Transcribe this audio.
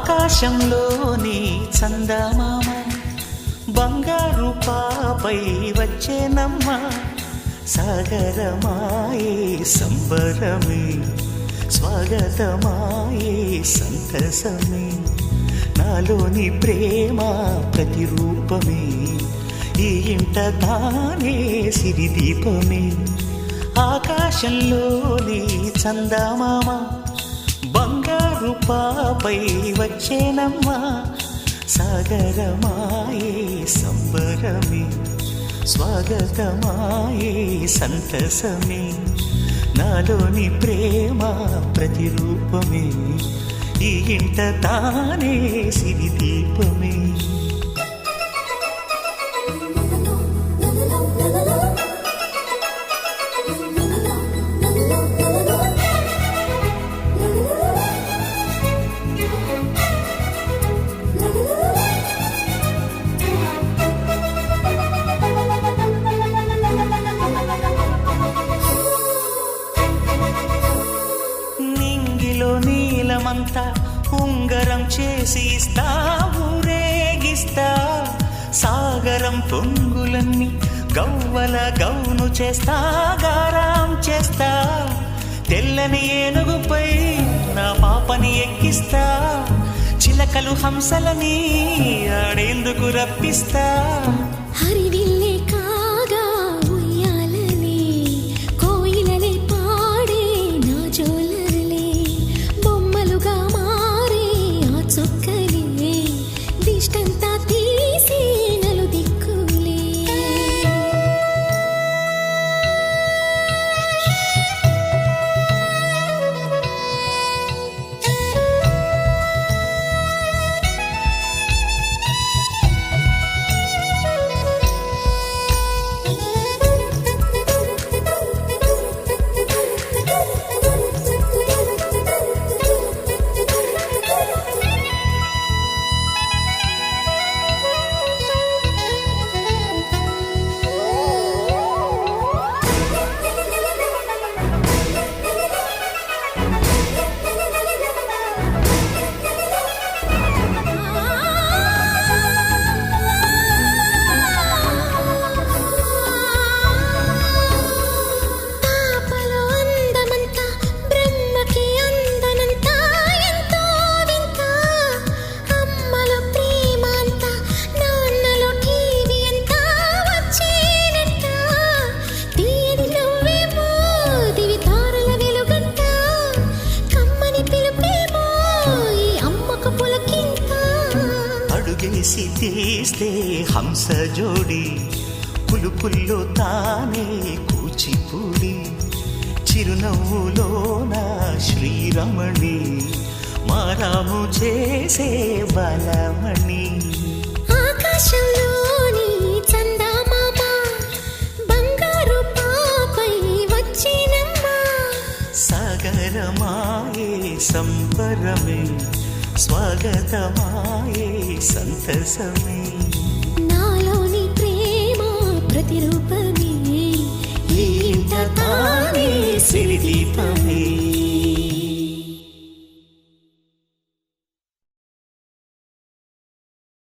ఆకాశంలోని చందమామ బంగారు పాపై వచ్చేనమ్మ సాగరమాయే సంబరమే స్వాగతమాయే సంతసమే నాలోని ప్రేమ ప్రతిరూపమే ఈ ఇంట తానే సిరిదీపమే ఆకాశంలోని చందమామ బంగారు పాపై వచ్చేనమ్మా సాగరమాయే సంబరమే స్వాగతమాయే సంతసమే నాలోని ప్రేమ ప్రతిరూపమే ఈ ఇంట తానే సిరిదీపమే నీలమంతా ఉంగరం చేసి ఇస్తా ఊరేగిస్తా సాగరం పొంగులన్నీ గవ్వల గౌను చేస్తా గారాం చేస్తా తెల్లని ఏనుగుపై నా పాపని ఎక్కిస్తా చిలకలు హంసలని ఆడేందుకు రప్పిస్తా హరివిల్లే కాగా ఉయ్యాలలే కోయిలలే పాడే నా జోలలే బొమ్మలుగా మారే ఆ చుక్కలే దిష్టంతా తీసి నలు దిక్కులే అడుగేసి తీస్తే హంస జోడి పులుపుల్లో తానే కూచిపూడి చిరునవ్వులోన శ్రీరమణి మారాము చేసే బలమణి ఆకాశంలోని చందమామ బంగారు పాపై వచ్చినమ్మా సాగరమాయే సంబరమే స్వాగతమాయే సంతసమే